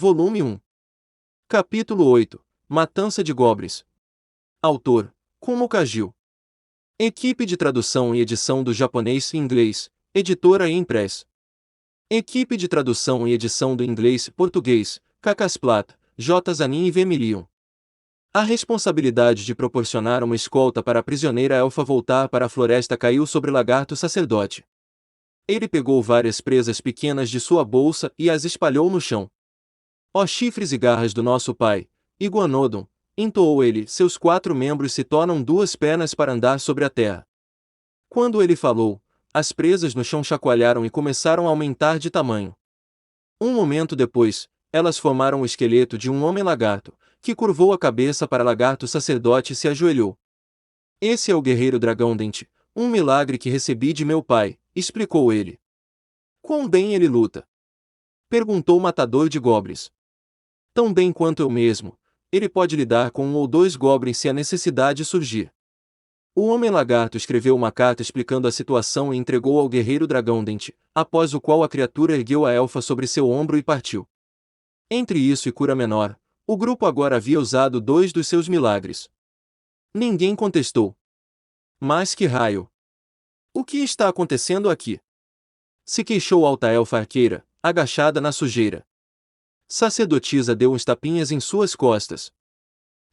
Volume 1. Capítulo 8. Matança de Goblins. Autor: Kumo Kagil. Equipe de tradução e edição do japonês e inglês, editora e impress. Equipe de tradução e edição do inglês e português, Cacasplat, J. Zanin e Vermilion. A responsabilidade de proporcionar uma escolta para a prisioneira elfa voltar para a floresta caiu sobre o lagarto sacerdote. Ele pegou várias presas pequenas de sua bolsa e as espalhou no chão. Ó chifres e garras do nosso pai, Iguanodon, entoou ele, seus 4 membros se tornam 2 pernas para andar sobre a terra. Quando ele falou, as presas no chão chacoalharam e começaram a aumentar de tamanho. Um momento depois, elas formaram o esqueleto de um homem-lagarto, que curvou a cabeça para lagarto sacerdote e se ajoelhou. Esse é o guerreiro dragão-dente, um milagre que recebi de meu pai, explicou ele. Quão bem ele luta? Perguntou o matador de goblins. Tão bem quanto eu mesmo. Ele pode lidar com 1 ou 2 goblins se a necessidade surgir. O Homem-Lagarto escreveu uma carta explicando a situação e entregou ao guerreiro dragão-dente, após o qual a criatura ergueu a elfa sobre seu ombro e partiu. Entre isso e cura menor, o grupo agora havia usado 2 dos seus milagres. Ninguém contestou. Mas que raio! O que está acontecendo aqui? Se queixou a alta elfa arqueira, agachada na sujeira. Sacerdotisa deu uns tapinhas em suas costas.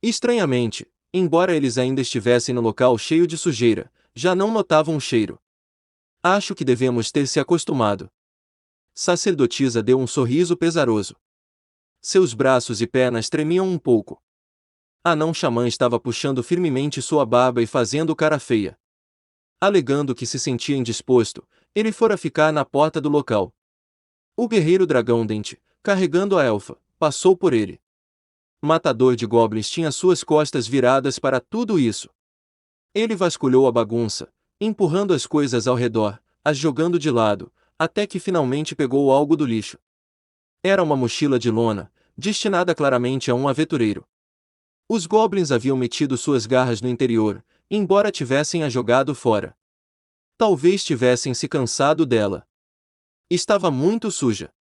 Estranhamente, embora eles ainda estivessem no local cheio de sujeira, já não notavam o cheiro. Acho que devemos ter se acostumado. Sacerdotisa deu um sorriso pesaroso. Seus braços e pernas tremiam um pouco. A não-xamã estava puxando firmemente sua barba e fazendo cara feia. Alegando que se sentia indisposto, ele fora ficar na porta do local. O guerreiro dragão-dente, carregando a elfa, passou por ele. Matador de goblins tinha suas costas viradas para tudo isso. Ele vasculhou a bagunça, empurrando as coisas ao redor, as jogando de lado, até que finalmente pegou algo do lixo. Era uma mochila de lona, destinada claramente a um aventureiro. Os goblins haviam metido suas garras no interior, embora tivessem-a jogado fora. Talvez tivessem se cansado dela. Estava muito suja.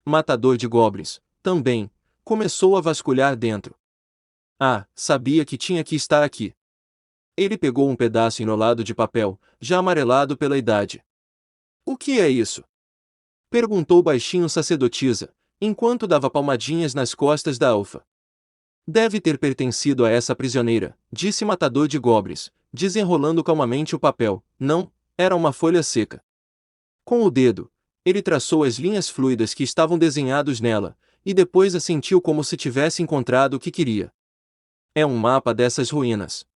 Matador de goblins, também, começou a vasculhar dentro. Ah, sabia que tinha que estar aqui. Ele pegou um pedaço enrolado de papel, já amarelado pela idade. O que é isso? Perguntou baixinho sacerdotisa, enquanto dava palmadinhas nas costas da elfa. Deve ter pertencido a essa prisioneira, disse Matador de goblins, desenrolando calmamente o papel. Não, era uma folha seca. Com o dedo, ele traçou as linhas fluidas que estavam desenhados nela, e depois assentiu como se tivesse encontrado o que queria. É um mapa dessas ruínas.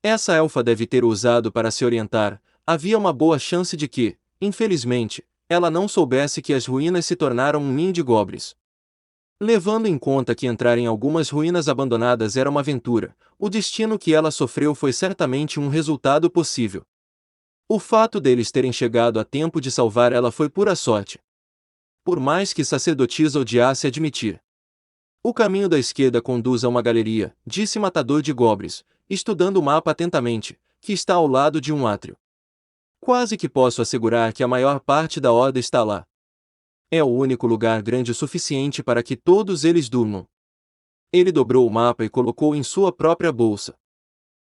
Essa elfa deve ter usado para se orientar. Havia uma boa chance de que, infelizmente, ela não soubesse que as ruínas se tornaram um ninho de goblins. Levando em conta que entrar em algumas ruínas abandonadas era uma aventura, o destino que ela sofreu foi certamente um resultado possível. O fato deles terem chegado a tempo de salvar ela foi pura sorte. Por mais que sacerdotisa odiasse admitir. O caminho da esquerda conduz a uma galeria, disse Matador de goblins, estudando o mapa atentamente, que está ao lado de um átrio. Quase que posso assegurar que a maior parte da horda está lá. É o único lugar grande o suficiente para que todos eles durmam. Ele dobrou o mapa e colocou em sua própria bolsa.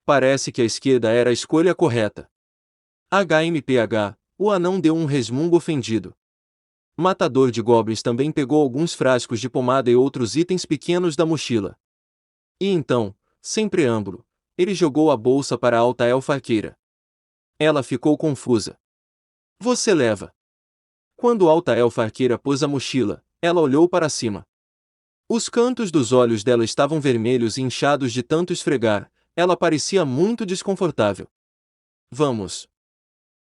Parece que a esquerda era a escolha correta. HMPH, o anão deu um resmungo ofendido. Matador de goblins também pegou alguns frascos de pomada e outros itens pequenos da mochila. E então, sem preâmbulo, ele jogou a bolsa para a alta elfa arqueira. Ela ficou confusa. Você leva. Quando a alta elfa arqueira pôs a mochila, ela olhou para cima. Os cantos dos olhos dela estavam vermelhos e inchados de tanto esfregar, ela parecia muito desconfortável. Vamos.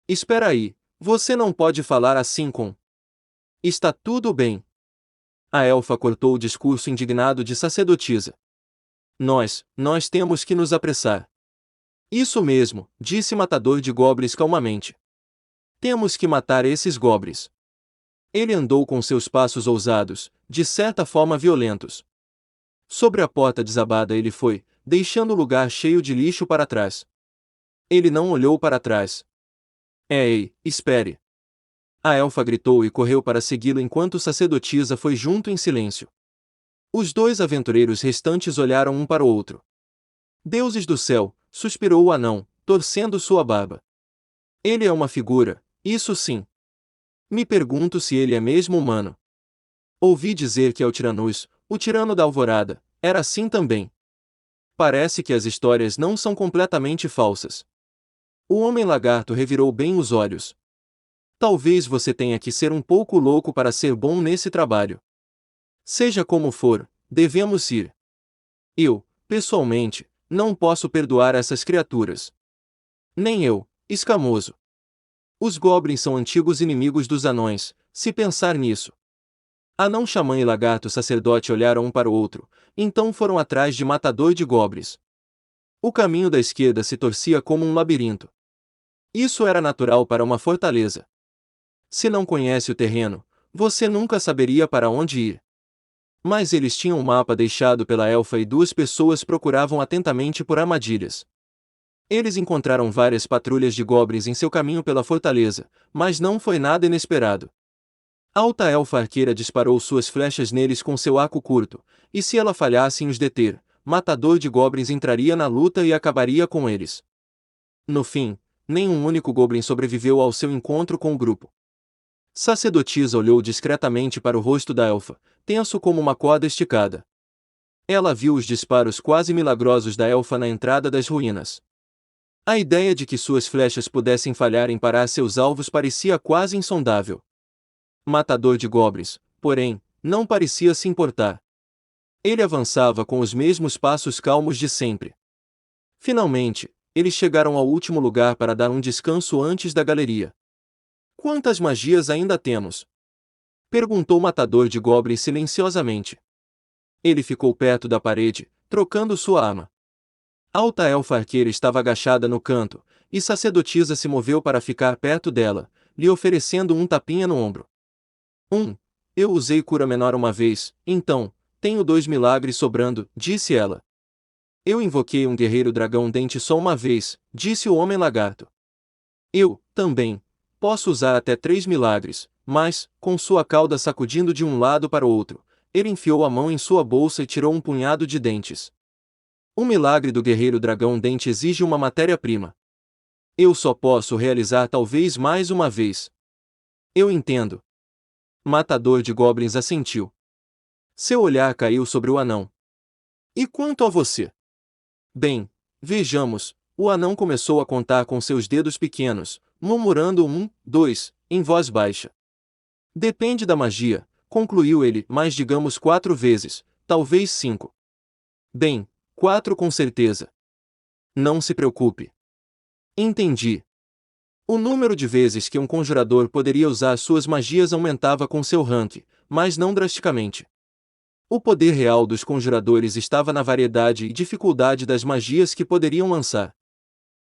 Espera aí, você não pode falar assim com... Está tudo bem. A elfa cortou o discurso indignado de sacerdotisa. Nós temos que nos apressar. Isso mesmo, disse Matador de goblins calmamente. Temos que matar esses goblins. Ele andou com seus passos ousados, de certa forma violentos. Sobre a porta desabada ele foi, deixando o lugar cheio de lixo para trás. Ele não olhou para trás. Ei, espere! A elfa gritou e correu para segui-lo enquanto sacerdotisa foi junto em silêncio. Os dois aventureiros restantes olharam um para o outro. Deuses do céu, suspirou o anão, torcendo sua barba. Ele é uma figura, isso sim. Me pergunto se ele é mesmo humano. Ouvi dizer que é o Tiranus, o tirano da alvorada, era assim também. Parece que as histórias não são completamente falsas. O homem-lagarto revirou bem os olhos. Talvez você tenha que ser um pouco louco para ser bom nesse trabalho. Seja como for, devemos ir. Eu, pessoalmente, não posso perdoar essas criaturas. Nem eu, escamoso. Os goblins são antigos inimigos dos anões, se pensar nisso. Anão xamã e lagarto sacerdote olharam um para o outro, então foram atrás de matador de goblins. O caminho da esquerda se torcia como um labirinto. Isso era natural para uma fortaleza. Se não conhece o terreno, você nunca saberia para onde ir. Mas eles tinham um mapa deixado pela elfa e duas pessoas procuravam atentamente por armadilhas. Eles encontraram várias patrulhas de goblins em seu caminho pela fortaleza, mas não foi nada inesperado. A alta elfa arqueira disparou suas flechas neles com seu arco curto, e se ela falhasse em os deter, matador de goblins entraria na luta e acabaria com eles. No fim, nenhum único goblin sobreviveu ao seu encontro com o grupo. Sacerdotisa olhou discretamente para o rosto da elfa, tenso como uma corda esticada. Ela viu os disparos quase milagrosos da elfa na entrada das ruínas. A ideia de que suas flechas pudessem falhar em parar seus alvos parecia quase insondável. Matador de goblins, porém, não parecia se importar. Ele avançava com os mesmos passos calmos de sempre. Finalmente, eles chegaram ao último lugar para dar um descanso antes da galeria. Quantas magias ainda temos? Perguntou o matador de goblins silenciosamente. Ele ficou perto da parede, trocando sua arma. A alta elfa arqueira estava agachada no canto, e sacerdotisa se moveu para ficar perto dela, lhe oferecendo um tapinha no ombro. Eu usei cura menor uma vez, então, tenho 2 milagres sobrando, disse ela. Eu invoquei um guerreiro dragão dente só uma vez, disse o homem-lagarto. Eu, também, posso usar até 3 milagres, mas, com sua cauda sacudindo de um lado para o outro, ele enfiou a mão em sua bolsa e tirou um punhado de dentes. O milagre do guerreiro dragão dente exige uma matéria-prima. Eu só posso realizar talvez mais uma vez. Eu entendo. Matador de goblins assentiu. Seu olhar caiu sobre o anão. E quanto a você? Bem, vejamos, o anão começou a contar com seus dedos pequenos, murmurando 2, em voz baixa. Depende da magia, concluiu ele, mas digamos 4 vezes, talvez 5. Bem, 4 com certeza. Não se preocupe. Entendi. O número de vezes que um conjurador poderia usar suas magias aumentava com seu rank, mas não drasticamente. O poder real dos conjuradores estava na variedade e dificuldade das magias que poderiam lançar.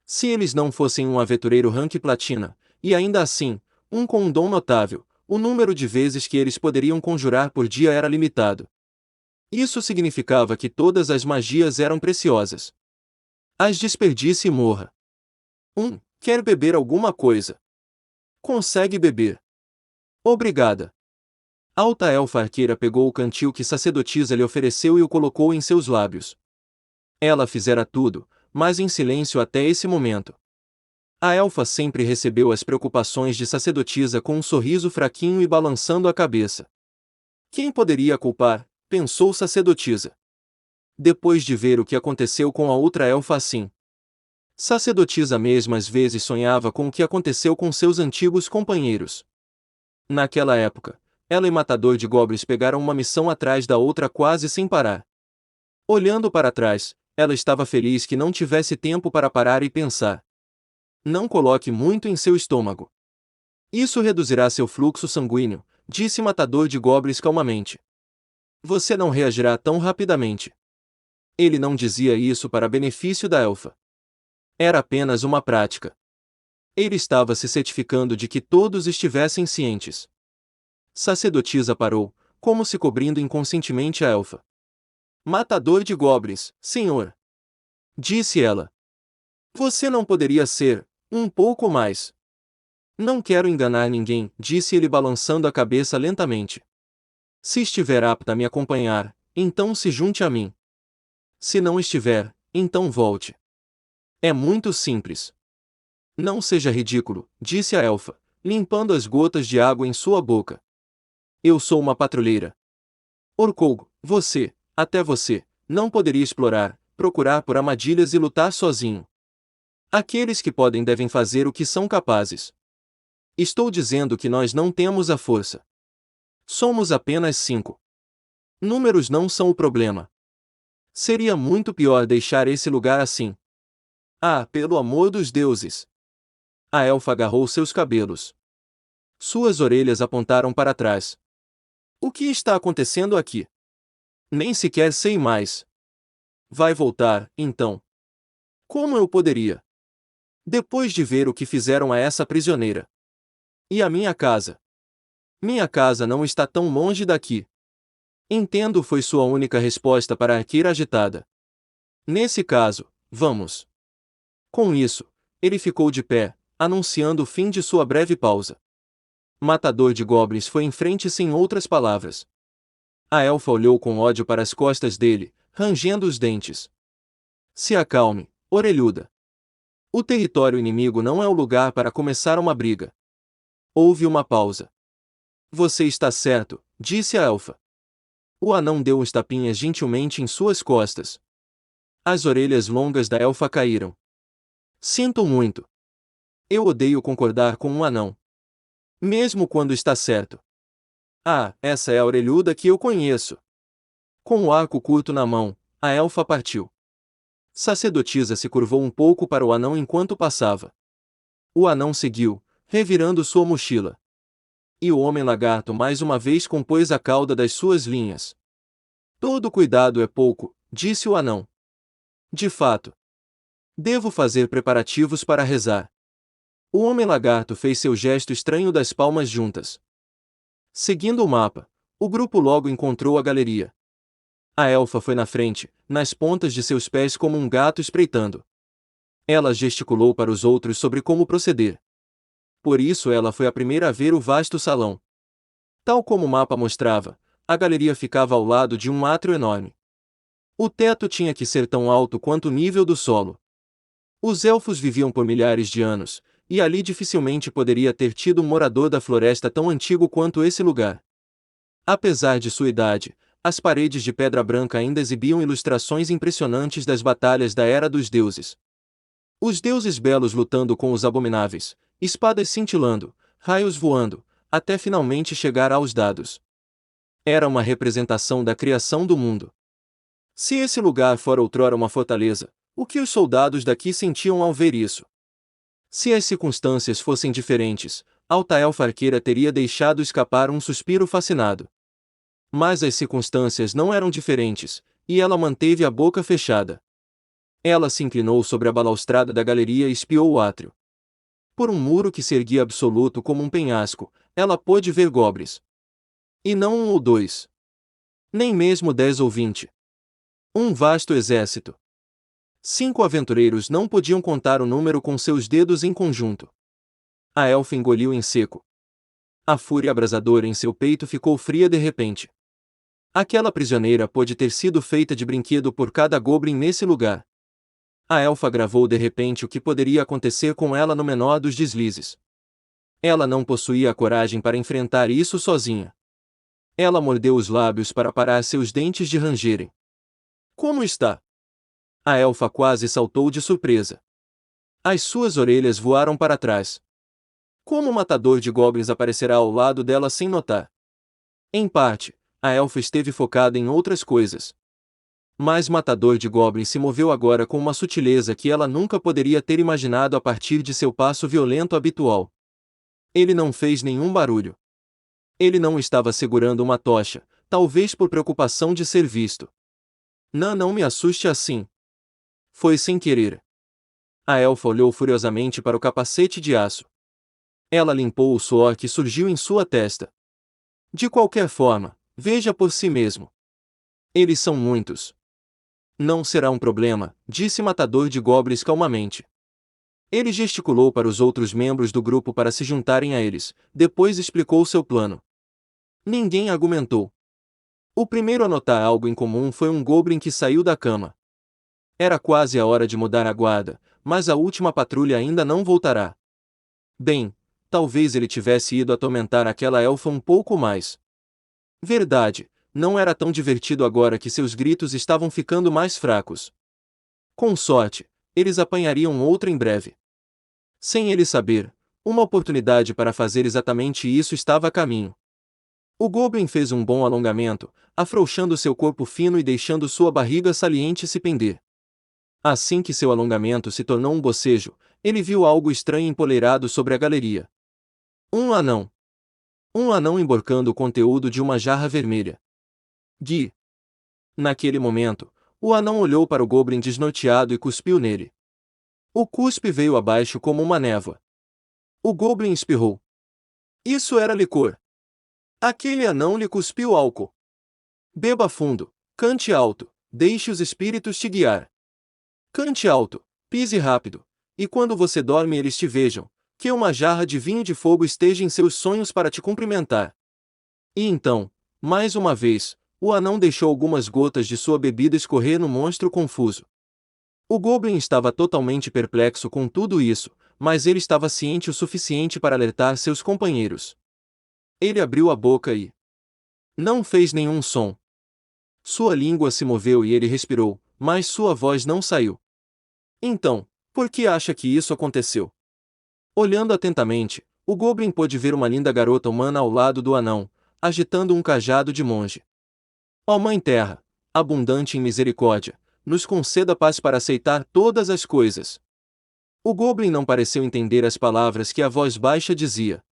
Se eles não fossem um aventureiro rank platina, e ainda assim, um com um dom notável, o número de vezes que eles poderiam conjurar por dia era limitado. Isso significava que todas as magias eram preciosas. As desperdice e morra. Quer beber alguma coisa? Consegue beber. Obrigada. A alta elfa arqueira pegou o cantil que sacerdotisa lhe ofereceu e o colocou em seus lábios. Ela fizera tudo, mas em silêncio até esse momento. A elfa sempre recebeu as preocupações de sacerdotisa com um sorriso fraquinho e balançando a cabeça. Quem poderia culpar? Pensou sacerdotisa. Depois de ver o que aconteceu com a outra elfa assim. Sacerdotisa mesmo às vezes sonhava com o que aconteceu com seus antigos companheiros. Naquela época, ela e Matador de Goblins pegaram uma missão atrás da outra quase sem parar. Olhando para trás, ela estava feliz que não tivesse tempo para parar e pensar. Não coloque muito em seu estômago. Isso reduzirá seu fluxo sanguíneo, disse Matador de Goblins calmamente. Você não reagirá tão rapidamente. Ele não dizia isso para benefício da elfa. Era apenas uma prática. Ele estava se certificando de que todos estivessem cientes. Sacerdotisa parou, como se cobrindo inconscientemente a elfa. Matador de goblins, senhor. Disse ela. Você não poderia ser, um pouco mais. Não quero enganar ninguém, disse ele balançando a cabeça lentamente. Se estiver apta a me acompanhar, então se junte a mim. Se não estiver, então volte. É muito simples. Não seja ridículo, disse a elfa, limpando as gotas de água em sua boca. Eu sou uma patrulheira. Orkogo, até você, não poderia explorar, procurar por armadilhas e lutar sozinho. Aqueles que podem devem fazer o que são capazes. Estou dizendo que nós não temos a força. Somos apenas 5. Números não são o problema. Seria muito pior deixar esse lugar assim. Ah, pelo amor dos deuses! A elfa agarrou seus cabelos. Suas orelhas apontaram para trás. O que está acontecendo aqui? Nem sequer sei mais. Vai voltar, então. Como eu poderia? Depois de ver o que fizeram a essa prisioneira. E a minha casa? Minha casa não está tão longe daqui. Entendo, foi sua única resposta para a arqueira agitada. Nesse caso, vamos. Com isso, ele ficou de pé, anunciando o fim de sua breve pausa. Matador de goblins foi em frente sem outras palavras. A elfa olhou com ódio para as costas dele, rangendo os dentes. Se acalme, orelhuda. O território inimigo não é o lugar para começar uma briga. Houve uma pausa. Você está certo, disse a elfa. O anão deu uns tapinhas gentilmente em suas costas. As orelhas longas da elfa caíram. Sinto muito. Eu odeio concordar com um anão. Mesmo quando está certo. Ah, essa é a orelhuda que eu conheço. Com o arco curto na mão, a elfa partiu. Sacerdotisa se curvou um pouco para o anão enquanto passava. O anão seguiu, revirando sua mochila. E o homem-lagarto mais uma vez compôs a cauda das suas linhas. Todo cuidado é pouco, disse o anão. De fato. Devo fazer preparativos para rezar. O homem-lagarto fez seu gesto estranho das palmas juntas. Seguindo o mapa, o grupo logo encontrou a galeria. A elfa foi na frente, nas pontas de seus pés como um gato espreitando. Ela gesticulou para os outros sobre como proceder. Por isso ela foi a primeira a ver o vasto salão. Tal como o mapa mostrava, a galeria ficava ao lado de um átrio enorme. O teto tinha que ser tão alto quanto o nível do solo. Os elfos viviam por milhares de anos, e ali dificilmente poderia ter tido um morador da floresta tão antigo quanto esse lugar. Apesar de sua idade, as paredes de pedra branca ainda exibiam ilustrações impressionantes das batalhas da Era dos Deuses. Os deuses belos lutando com os abomináveis, espadas cintilando, raios voando, até finalmente chegar aos dados. Era uma representação da criação do mundo. Se esse lugar fora outrora uma fortaleza, o que os soldados daqui sentiam ao ver isso? Se as circunstâncias fossem diferentes, Alta Elfa Arqueira teria deixado escapar um suspiro fascinado. Mas as circunstâncias não eram diferentes, e ela manteve a boca fechada. Ela se inclinou sobre a balaustrada da galeria e espiou o átrio. Por um muro que se erguia absoluto como um penhasco, ela pôde ver goblins. E não um ou dois. Nem mesmo 10 ou 20. Um vasto exército. 5 aventureiros não podiam contar o número com seus dedos em conjunto. A elfa engoliu em seco. A fúria abrasadora em seu peito ficou fria de repente. Aquela prisioneira pôde ter sido feita de brinquedo por cada goblin nesse lugar. A elfa gravou de repente o que poderia acontecer com ela no menor dos deslizes. Ela não possuía a coragem para enfrentar isso sozinha. Ela mordeu os lábios para parar seus dentes de rangerem. Como está? A elfa quase saltou de surpresa. As suas orelhas voaram para trás. Como o matador de goblins aparecerá ao lado dela sem notar? Em parte, a elfa esteve focada em outras coisas. Mas matador de goblins se moveu agora com uma sutileza que ela nunca poderia ter imaginado a partir de seu passo violento habitual. Ele não fez nenhum barulho. Ele não estava segurando uma tocha, talvez por preocupação de ser visto. Não me assuste assim. Foi sem querer. A elfa olhou furiosamente para o capacete de aço. Ela limpou o suor que surgiu em sua testa. De qualquer forma, veja por si mesmo. Eles são muitos. Não será um problema, disse Matador de Goblins calmamente. Ele gesticulou para os outros membros do grupo para se juntarem a eles, depois explicou seu plano. Ninguém argumentou. O primeiro a notar algo incomum foi um goblin que saiu da cama. Era quase a hora de mudar a guarda, mas a última patrulha ainda não voltará. Bem, talvez ele tivesse ido atormentar aquela elfa um pouco mais. Verdade, não era tão divertido agora que seus gritos estavam ficando mais fracos. Com sorte, eles apanhariam outro em breve. Sem ele saber, uma oportunidade para fazer exatamente isso estava a caminho. O Goblin fez um bom alongamento, afrouxando seu corpo fino e deixando sua barriga saliente se pender. Assim que seu alongamento se tornou um bocejo, ele viu algo estranho empoleirado sobre a galeria. Um anão. Um anão emborcando o conteúdo de uma jarra vermelha. Gui. Naquele momento, o anão olhou para o Goblin desnorteado e cuspiu nele. O cuspe veio abaixo como uma névoa. O Goblin espirrou. Isso era licor. Aquele anão lhe cuspiu álcool. Beba fundo, cante alto, deixe os espíritos te guiar. Cante alto, pise rápido, e quando você dorme eles te vejam, que uma jarra de vinho de fogo esteja em seus sonhos para te cumprimentar. E então, mais uma vez, o anão deixou algumas gotas de sua bebida escorrer no monstro confuso. O Goblin estava totalmente perplexo com tudo isso, mas ele estava ciente o suficiente para alertar seus companheiros. Ele abriu a boca e não fez nenhum som. Sua língua se moveu e ele respirou, mas sua voz não saiu. Então, por que acha que isso aconteceu? Olhando atentamente, o Goblin pôde ver uma linda garota humana ao lado do anão, agitando um cajado de monge. Ó Mãe Terra, abundante em misericórdia, nos conceda paz para aceitar todas as coisas. O Goblin não pareceu entender as palavras que a voz baixa dizia.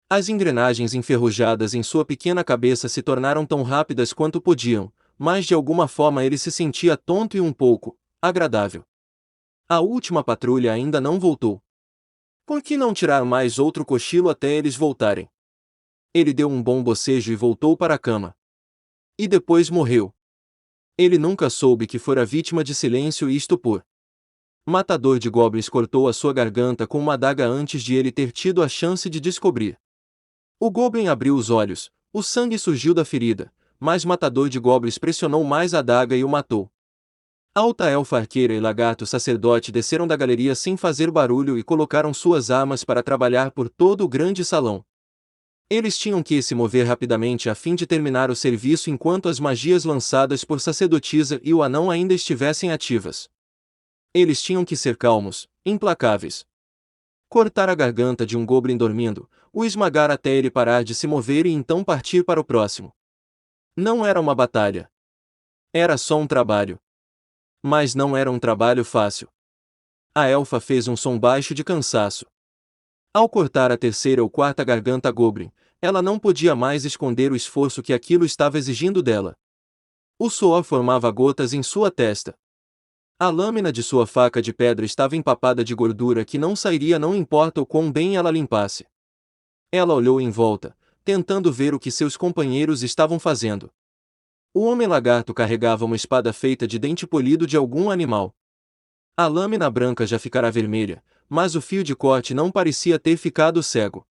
As engrenagens enferrujadas em sua pequena cabeça se tornaram tão rápidas quanto podiam, mas de alguma forma ele se sentia tonto e um pouco agradável. A última patrulha ainda não voltou. Por que não tirar mais outro cochilo até eles voltarem? Ele deu um bom bocejo e voltou para a cama. E depois morreu. Ele nunca soube que fora vítima de silêncio e estupor. Matador de goblins cortou a sua garganta com uma adaga antes de ele ter tido a chance de descobrir. O Goblin abriu os olhos, o sangue surgiu da ferida, mas Matador de goblins pressionou mais a adaga e o matou. Alta elfa arqueira e lagarto sacerdote desceram da galeria sem fazer barulho e colocaram suas armas para trabalhar por todo o grande salão. Eles tinham que se mover rapidamente a fim de terminar o serviço enquanto as magias lançadas por sacerdotisa e o anão ainda estivessem ativas. Eles tinham que ser calmos, implacáveis. Cortar a garganta de um goblin dormindo, o esmagar até ele parar de se mover e então partir para o próximo. Não era uma batalha. Era só um trabalho. Mas não era um trabalho fácil. A elfa fez um som baixo de cansaço. Ao cortar a terceira ou quarta garganta goblin, ela não podia mais esconder o esforço que aquilo estava exigindo dela. O suor formava gotas em sua testa. A lâmina de sua faca de pedra estava empapada de gordura que não sairia não importa o quão bem ela limpasse. Ela olhou em volta, tentando ver o que seus companheiros estavam fazendo. O homem-lagarto carregava uma espada feita de dente polido de algum animal. A lâmina branca já ficara vermelha, mas o fio de corte não parecia ter ficado cego.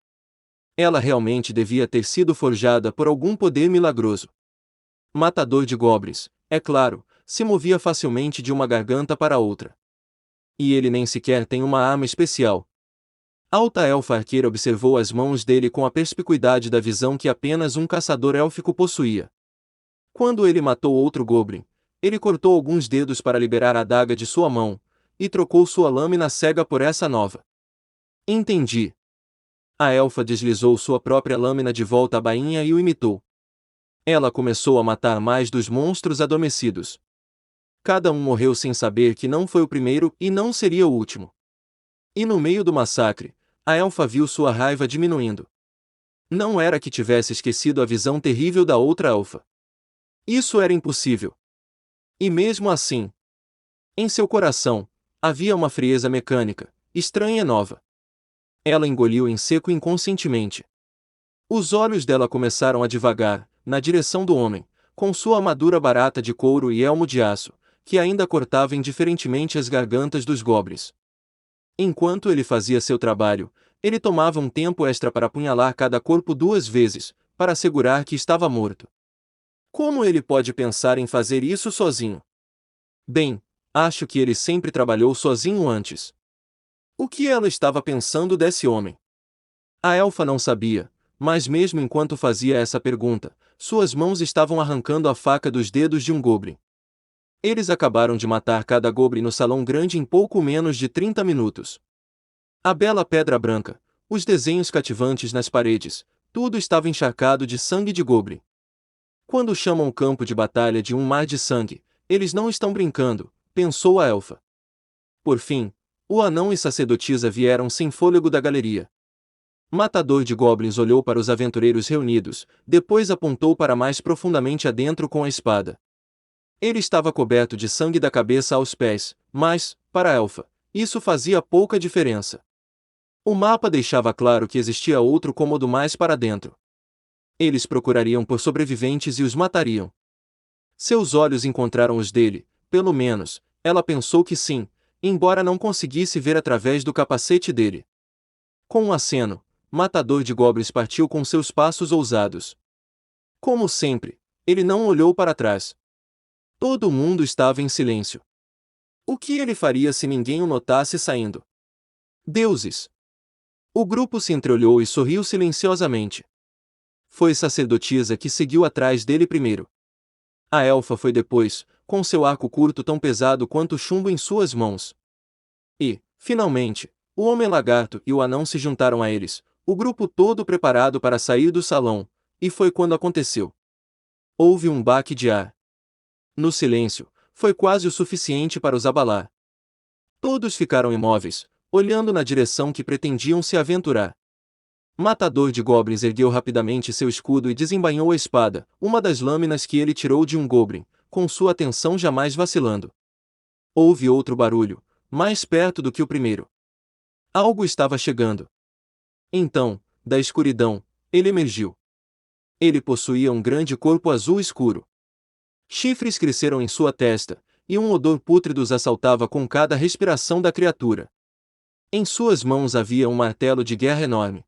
Ela realmente devia ter sido forjada por algum poder milagroso. Matador de goblins, é claro, se movia facilmente de uma garganta para outra. E ele nem sequer tem uma arma especial. Alta elfa arqueira observou as mãos dele com a perspicuidade da visão que apenas um caçador élfico possuía. Quando ele matou outro goblin, ele cortou alguns dedos para liberar a adaga de sua mão, e trocou sua lâmina cega por essa nova. Entendi. A elfa deslizou sua própria lâmina de volta à bainha e o imitou. Ela começou a matar mais dos monstros adormecidos. Cada um morreu sem saber que não foi o primeiro e não seria o último. E no meio do massacre, a elfa viu sua raiva diminuindo. Não era que tivesse esquecido a visão terrível da outra elfa. Isso era impossível. E mesmo assim, em seu coração, havia uma frieza mecânica, estranha e nova. Ela engoliu em seco inconscientemente. Os olhos dela começaram a divagar, na direção do homem, com sua armadura barata de couro e elmo de aço, que ainda cortava indiferentemente as gargantas dos goblins. Enquanto ele fazia seu trabalho, ele tomava um tempo extra para apunhalar cada corpo 2 vezes, para assegurar que estava morto. Como ele pode pensar em fazer isso sozinho? Bem, acho que ele sempre trabalhou sozinho antes. O que ela estava pensando desse homem? A elfa não sabia, mas mesmo enquanto fazia essa pergunta, suas mãos estavam arrancando a faca dos dedos de um goblin. Eles acabaram de matar cada goblin no salão grande em pouco menos de 30 minutos. A bela pedra branca, os desenhos cativantes nas paredes, tudo estava encharcado de sangue de goblin. Quando chamam o campo de batalha de um mar de sangue, eles não estão brincando, pensou a elfa. Por fim, o anão e sacerdotisa vieram sem fôlego da galeria. Matador de goblins olhou para os aventureiros reunidos, depois apontou para mais profundamente adentro com a espada. Ele estava coberto de sangue da cabeça aos pés, mas, para a elfa, isso fazia pouca diferença. O mapa deixava claro que existia outro cômodo mais para dentro. Eles procurariam por sobreviventes e os matariam. Seus olhos encontraram os dele, pelo menos, ela pensou que sim, embora não conseguisse ver através do capacete dele. Com um aceno, Matador de Goblins partiu com seus passos ousados. Como sempre, ele não olhou para trás. Todo mundo estava em silêncio. O que ele faria se ninguém o notasse saindo? Deuses! O grupo se entreolhou e sorriu silenciosamente. Foi a sacerdotisa que seguiu atrás dele primeiro. A elfa foi depois, com seu arco curto tão pesado quanto o chumbo em suas mãos. E, finalmente, o homem-lagarto e o anão se juntaram a eles, o grupo todo preparado para sair do salão, e foi quando aconteceu. Houve um baque de ar. No silêncio, foi quase o suficiente para os abalar. Todos ficaram imóveis, olhando na direção que pretendiam se aventurar. Matador de Goblins ergueu rapidamente seu escudo e desembainhou a espada, uma das lâminas que ele tirou de um goblin, com sua atenção jamais vacilando. Houve outro barulho, mais perto do que o primeiro. Algo estava chegando. Então, da escuridão, ele emergiu. Ele possuía um grande corpo azul escuro. Chifres cresceram em sua testa, e um odor pútrido os assaltava com cada respiração da criatura. Em suas mãos havia um martelo de guerra enorme.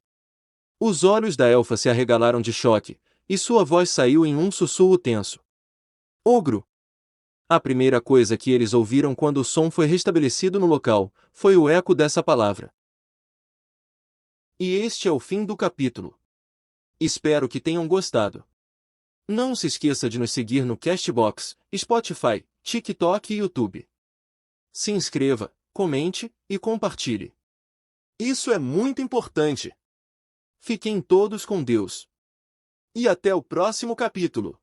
Os olhos da elfa se arregalaram de choque, e sua voz saiu em um sussurro tenso. Ogro! A primeira coisa que eles ouviram quando o som foi restabelecido no local, foi o eco dessa palavra. E este é o fim do capítulo. Espero que tenham gostado. Não se esqueça de nos seguir no Castbox, Spotify, TikTok e YouTube. Se inscreva, comente e compartilhe. Isso é muito importante. Fiquem todos com Deus. E até o próximo capítulo.